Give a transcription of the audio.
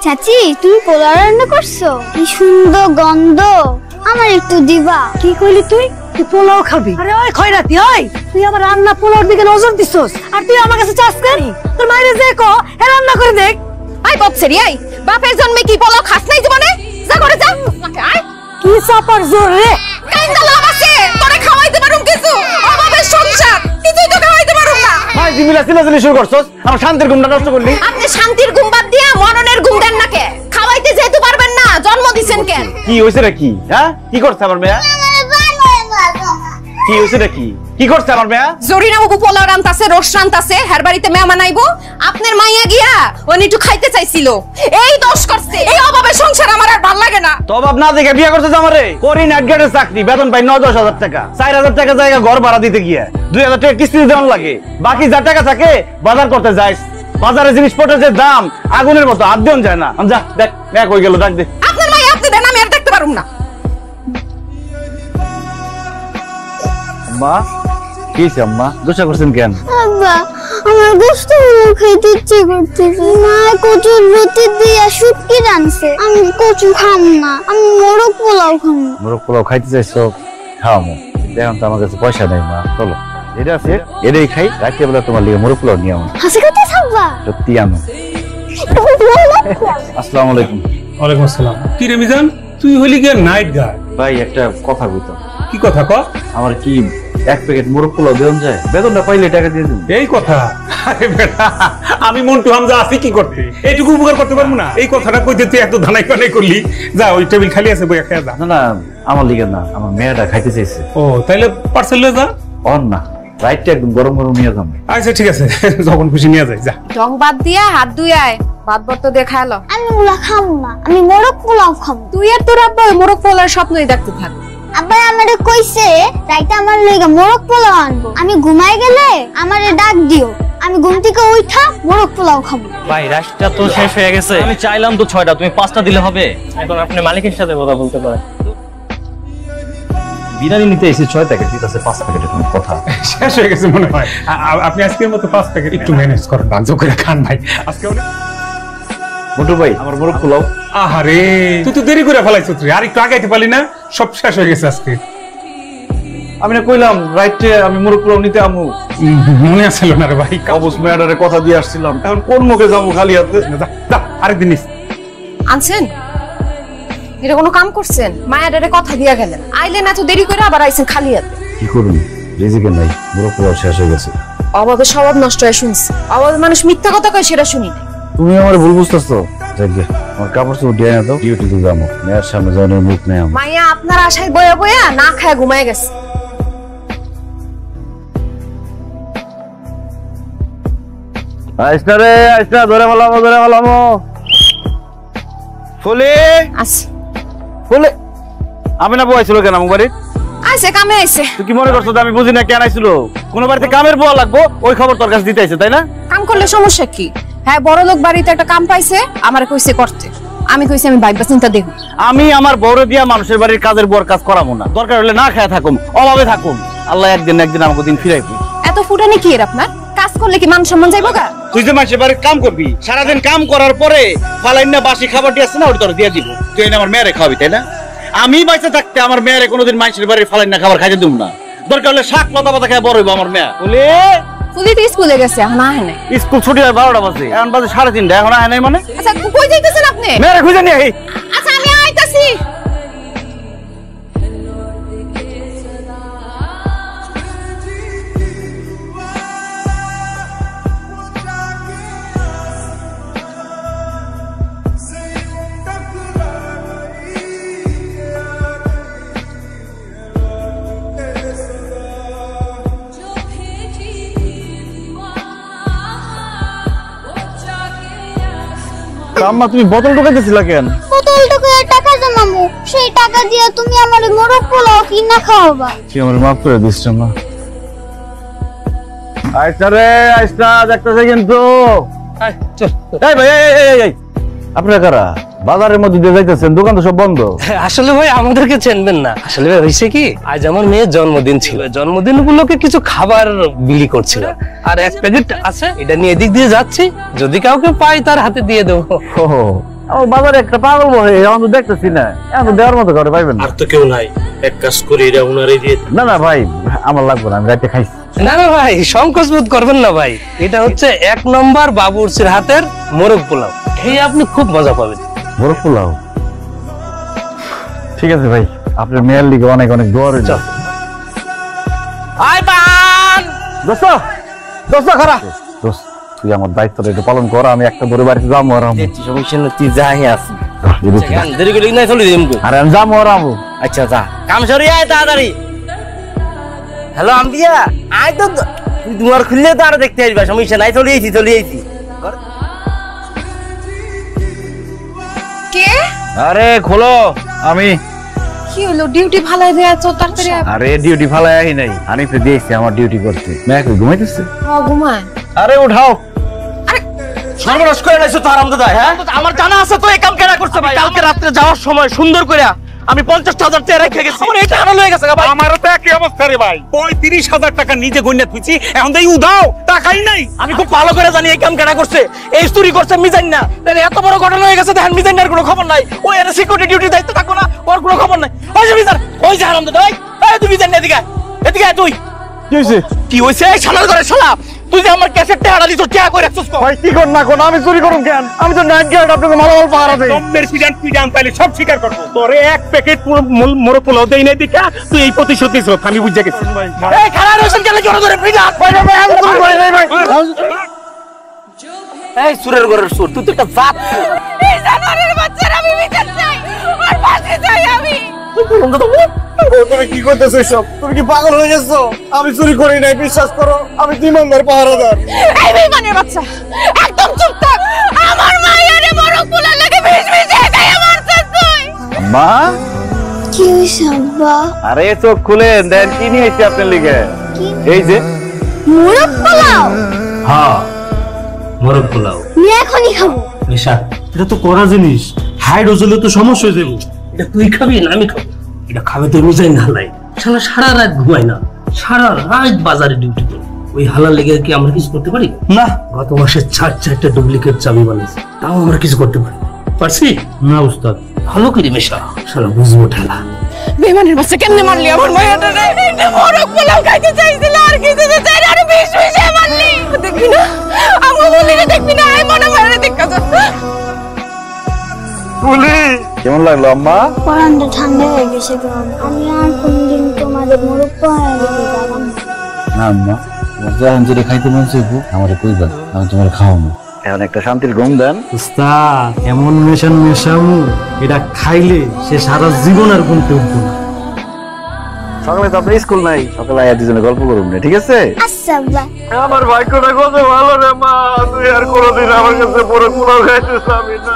চাচি তুমি পোলাও রান্না করছো? কি সুন্দর গন্ধ, আমার একটু দিবা। কি কইলি তুই? তুই পোলাও খাবি? আরে ওই খয়রাতি, ওই তুই আমার রান্না পোলাওর দিকে নজর দিছস আর তুই আমার কাছে চাস কেন? তোর মায়ের যে কো হে রান্না করে দেখ। আই বৎসেরি আই, বাপের জন্মে কি পোলাও খাস নাই জীবনে? যা করে যা। আই কি চাপার জোর রে? কাইন্দা লাভ আছে, তোরে খাওয়াইতে পারুম কিছু? অভাবের সংসার, কিছুই তো খাওয়াইতে পারুম না। ভাই জিমিলা চিল্লাচিল্লি শুরু করছস, আমার শান্তির ঘুমটা নষ্ট করলি। আপনি শান্তির ঘুম বাদ দিয়া মরণের ঘুম দেন না কে? খাওয়াইতে যেতে পারবেন না, জন্ম দিছেন কেন? কি হইছে রে? কি হ্যাঁ কি করছে আমার মেয়া? কি হইছে রে? কি করছে আমার মেয়া? জরিনা বাবু পোলাও রান্তাছে, রোস রান্তাছে, হের বাড়িতে মেহমান আইবো, আপনার মাইয়া গিয়া ওনি একটু খাইতে চাইছিল, এই দোষ করছে। এই অভাবের সংসার আমার আর ভাল লাগে না। তো অভাব না দেখে বিয়ে করছে আমারে? করি নাইট গার্ডের চাকরি, বেতন পাই 9-10 হাজার টাকা, 4 হাজার টাকা জায়গা ঘর ভাড়া দিতে গিয়ে 2 হাজার টাকা কিস্তি দেওয়ান লাগে। বাকি যা টাকা থাকে বাজার করতে যাইস, বাজারে জিনিসপত্রের যে দাম আগুনের মতো, হাত দেওয়া যায় না। যা দেখ মেয়া কই গেল, ডাক দে। আপনার মাইয়া আপনি দেন, আমি আর দেখতে পারুম না। আম্মা কি হইছে? আম্মা দোষা করছেন কেন? আব্বা আমার গোশত খেতে ইচ্ছে করতেছে। মা কচুর রুটি দিয়া শুটকি রানছে, আমি কচু খাম না, আমি মোরগ পোলাও খাম। মোরগ পোলাও খাইতে চাইছো? খাওয়ামো, দেখুন তো আমার কাছে পয়সা নাই। মা চলো, এটা আছে এটাই খাই, রাত্রে বেলা তোমার লিগে মোরগ পোলাও নিয়ে আমো। হাসি কথা থাকবা? সত্যি আনো। আসসালামু আলাইকুম। ওয়ালাইকুম আসসালাম। কি রে মিজান, তুই হলি গিয়ে নাইট গার্ড? ভাই একটা কথা কইতাম। কি কথা ক? আমার কি 1 প্যাকেট মোরগ পোলাও দেন যায়? বেতনটা পাইলে টাকা দিয়ে দিন। এই কথা? আরে বেটা, আমি মন্টু হামজা আছি কি করতে? এইটুকু উপকার করতে পারবো না? এই কথাটা কইতে তুই এত ধানাই কানাই করলি। যা, ওই টেবিল খালি আছে, বইয়া খেয়ে যা। না না, আমার লিগে না, আমার মেয়েটা খাইতে চাইছে। ও তাইলে পার্সেল লয়ে যা। অন না, রাইটটা একদম গরম গরম নিয়ে যাম। আচ্ছা ঠিক আছে, যখন খুশি নিয়ে যাই। যা ঢং বাদ দিয়া হাত ধুই আয়, ভাত বর্ত দিয়ে খায়ালো। আমি ওগুলা খাম না, আমি মোরগ পোলাও খাম। তুই আর তোর আব্বা ওই মোরগ পোলার স্বপ্নই দেখতে থাক। আব্বা আমারে কইছে রাইতে আমার লইগা মোরগ পোলাও আনবো, আমি ঘুমাই গেলে আমারে ডাক দিও, আমি ঘুম থেকে উঠা মোরগ পোলাও খাবো। ভাই রাশটা তো শেষ হয়ে গেছে, আমি চাইলাম তো 6টা, তুমি 5টা দিলে হবে? এখন আপনি মালিকের সাথে কথা বলতে পারেন। বিরিয়ানি নিতে এসে 6 প্যাকেট দিতেছে 5 প্যাকেটের কোনো কথা? শেষ হয়ে গেছে মনে হয়। আপনি আজকের মতো 5 প্যাকেট একটু ম্যানেজ করেন, বাঞ্জ করে খান ভাই আজকে। মোটু ভাই আমার মোরগ পোলাও। আহারে তুই তো দেরি করে ফেলাইছিস, তুই আর একটু আগাইতে পারলি না? সব শেষ হয়ে গেছে আজকে। আমি না কইলাম রাইটে আমি মোরগ পোলাও নিতে আমু, মনে আছিল না রে ভাই? অবশ্য ম্যাডারে কথা দিয়ে আসছিলাম, এখন কোন মুখে যাবো খালি হাতে? আরেকদিন নিস আনছেন? এটা কোনো কাম করছেন? মায়াডারে কথা দিয়া গেলেন, আইলেন এত দেরি করে, আবার আইছেন খালি হাতে। কি করুন, রিজিকে নাই, মোরগ পোলাও শেষ হয়ে গেছে। অভাবে স্বভাব নষ্ট হয়ে শুনছি, অভাবে মানুষ মিথ্যা কথা কয় সেটা শুনি নাই। তুমি আমার ভুল বুঝতেছো। যাকে আমার কাপড় চোপড় দিয়ে না, তো ডিউটিতে যাবো, মেয়ের সামনে যাওয়ার মুখ নেই আমার। মাইয়া আপনার আশায় বয়া বয়া না খায় ঘুমায় গেছে। আইসটা রে, আইসটা ধরে ফেলামো, ধরে ফেলামো। ফুলে আচ্ছা ফুলে আমি না বইছিল কেন আমার বাড়ি? আইছে কামে আইছে। তুই কি মনে করছো আমি বুঝি না কেন আইছিল? কোন বাড়িতে কামের বুয়া লাগবো, ওই খবর তোর কাছে দিতে আইছে, তাই না? কাম করলে সমস্যা কি? হ্যাঁ বড় লোক বাড়িতে একটা কাম পাইছে, আমার কইছে করতে, আমি কইছি আমি ভাইবা চিন্তা দেখব। আমি আমার বড় দিয়া মানুষের বাড়ির কাজের বুয়ার কাজ করাবো না, দরকার হলে না খায় থাকুম, অভাবে থাকুম, আল্লাহ একদিন একদিন আমাকে দিন ফিরাইবি। এত ফুটানি কি এর আপনার? কাজ করলে কি মান সম্মান যাইবো গা? তুই যে মানুষের বাড়ির কাম করবি, সারাদিন কাম করার পরে ফালাইন না বাসি খাবারটি আছে না, ওটা তোর দিয়ে দিব, তুই আমার মেয়েরে খাওয়াবি, তাই না? আমি বাইসে থাকতে আমার মেয়েরে কোনোদিন মানুষের বাড়ির ফালাইন না খাবার খাইতে দিব না, দরকার হলে শাক লতা পাতা খায় বড় হইব আমার মেয়ে। বলে ফুলি তো স্কুলে গেছে, এখন আহে নাই। স্কুল ছুটি হয় 12টা বাজে, এখন বাজে 3:30, এখন আহে নাই মানে? আচ্ছা কই যাইতেছেন আপনি? মেয়েরে খুঁজে নিয়ে আই। আচ্ছা আমি আইতাছি। আম্মা তুমি বোতল ঢুকাইতেছিলা কেন? বোতল ঢুকায় টাকা জমামু, সেই টাকা দিয়ে তুমি আমারে মোরগ পোলাও কিনা খাওয়াবা। তুই আমার মাফ করে দিস মা। আইসা রে, আইসা দেখতেছে কিন্তু। এই ভাই, এই আপনারা কারা? বাজারের মধ্যে দিয়ে যাইতেছেন, দোকান তো সব বন্ধ। আসলে ভাই আমাদেরকে চেনবেন না, আসলে ভাই হইছে কি, আজ আমার মেয়ের জন্মদিন ছিল, জন্মদিন উপলক্ষে কিছু খাবার বিলি করছিল, আর 1 প্যাকেট আছে, এটা নিয়ে এদিক দিয়ে যাচ্ছি, যদি কাউকে পাই তার হাতে দিয়ে দেবো। আমার বাজারে একটা পাগল বহে এখন তো দেখতেছি না, এখন তো দেওয়ার মতো করে পাইবেন না। আর তো কেউ নাই, এক কাজ করি এটা উনারে দিয়ে। না না ভাই, আমার লাগবে না, আমি রাতে খাইছি। না না ভাই, সংকোচ বোধ করবেন না ভাই, এটা হচ্ছে 1 নম্বর বাবুর্চির হাতের মোরগ পোলাও, এই আপনি খুব মজা পাবেন। মোরগ পোলাও, ঠিক আছে ভাই, আপনার মেয়ের লিগে অনেক অনেক দোয়া রইল। আই বান দোস্ত, দোস্ত খারা দোস্ত, তুই আমার দায়িত্বটা একটু পালন কর, আমি একটা দূরে বাড়িতে যাবো আর আমু। সমস্যা না, তুই যাই আসি। আরে দেরি করে নাই চলে দিমু। আমি যাবো আর আমু। আচ্ছা যা, কাম সরি আয় তাড়াতাড়ি। হ্যালো আম্বিয়া, আয় তো তুই দুয়ার খুললে তো আরো দেখতে আসবা, সমস্যা নাই, চলে আইছি চলে আইছি। কে? আরে খোলো, আমি। কি হলো, ডিউটি ফালাই দেয়া তো তাড়াতাড়ি? আরে ডিউটি ফালাই আহি নাই, আনিফে দিয়েছি আমার ডিউটি করতে। মেয়ে কি ঘুমাইতেছে? ঘুমায়। আরে উঠাও। সর্বনাশ করে নাইছো তো আরাম দাদা। হ্যাঁ আমার জানা আছে তো এই কাম কেডা করছে ভাই। কালকে রাতে যাওয়ার সময় সুন্দর করে আমি 50,000 টাকা রেখে গেছি, আমার এটা হারালো হয়ে গেছে ভাই। আমারও তো একই অবস্থা রে ভাই, 35,000 টাকা নিজে গইনা থুইছি, এখন দেই উদাও টাকাই নাই। আমি খুব ভালো করে জানি এই কাম কেডা করছে, এই চুরি করছে মিজান না। তাহলে এত বড় ঘটনা হয়ে গেছে, দেখেন মিজানের কোনো খবর নাই, ওই এর সিকিউরিটি ডিউটি দায়িত্ব থাকো না, ওর কোনো খবর নাই। ওই যে মিজান, ওই যে হারাম দাদা, এই তুই মিজান এদিকে এদিকে তুই। কি হইছে? কি হইছে? এই শালার ঘরে শালা, তুই যে আমার ক্যাসেটটা হারালি তো টাকা করে রাখছস। ভাই কি কর না কোন, আমি চুরি করুম কেন? আমি তো নাইট গার্ড, আপনাকে মালামাল পাহারা দেই। দমের পিডান তাইলে সব স্বীকার করব। তোরে এক প্যাকেট মোরগ পোলাও দেই নাই দেখা তুই এই প্রতিশোধ নিছ, আমি বুঝে গেছি। এই খারাপ রোশন কেন জোরে ধরে পিডা? ভাই আমি চুরি করি নাই ভাই। এই সুরের ঘরের সুর, তুই তো একটা জাত। এই জানোয়ারের বাচ্চারা, আমি বিচার চাই, আর ফাঁসি চাই আমি। তুমি কি করতেছো সব? তুমি কি পাগল হয়ে গেছো? আমি চুরি করি নাই, বিশ্বাস করো, আমি ইমানদার পাহারাদার। এই বেঈমানের বাচ্চা, একদম চুপ থাক। আমার মায়ের মোরগ পোলার লাগে বিষ মিশিয়ে খাইয়া মারছিস তুই। মা, কি হইছে আব্বা? আরে চোখ খুলেন, দেন কি নিয়ে আইছি আপনার লিগে। এই যে মোরগ পোলাও? হ্যাঁ মোরগ পোলাও। আমি এখনই খাবো। নিশা, এটা তো করা জিনিস, হাইড্রোজেলে তো সমস্যা হয়ে যাবে। এটা তুই খাবি না আমি খাবো, এটা খাবে তো মিজাই না হালাই। শালা সারা রাত ঘুমাই না, সারা রাত বাজারে ডিউটি করে, ওই হালাল লেগে কি আমরা কিছু করতে পারি? না, গত মাসে 4টা ডুপ্লিকেট চাবি বানিয়েছে, তাও আমরা কিছু করতে পারি পারছি না উস্তাদ। ভালো করে মেশা, শালা বুঝবো ঠেলা। বেঈমানের বাচ্চা, কেমনে মারলি আমার মায়েরটা রে? এটা মোরগ পোলাও খাইতে চাইছিল, আর কিছু তো চাই না, আর বিষ মিশিয়ে মারলি। দেখবি না আমগো বলিরে, দেখবি না এই মনে মারে দেখা যাচ্ছে। কেমন লাগলো আম্মা? পরানটা ঠান্ডা হয়ে গেছে গো। আমি আর কোনদিন তোমাদের মোরগ পোলাও দিতে যাব না। না আম্মা, তোমার যখন যেটা খাইতে মন চাইবো আমারে কইবা, আমি তোমার খাওয়াবো। এখন একটা শান্তির ঘুম দেন। উস্তাদ, এমন মেশান মেশামু এটা খাইলে সে সারা জীবন আর ঘুমতে উঠবো না। সকালে তো আপনার স্কুল নাই, সকালে আয়া দুজনে গল্প করুন না, ঠিক আছে? আচ্ছা আব্বা। আমার ভাগ্যটা কত ভালো রে মা, তুই আর কোনোদিন আমার কাছে মোরগ পোলাও খাইতে চাবি না।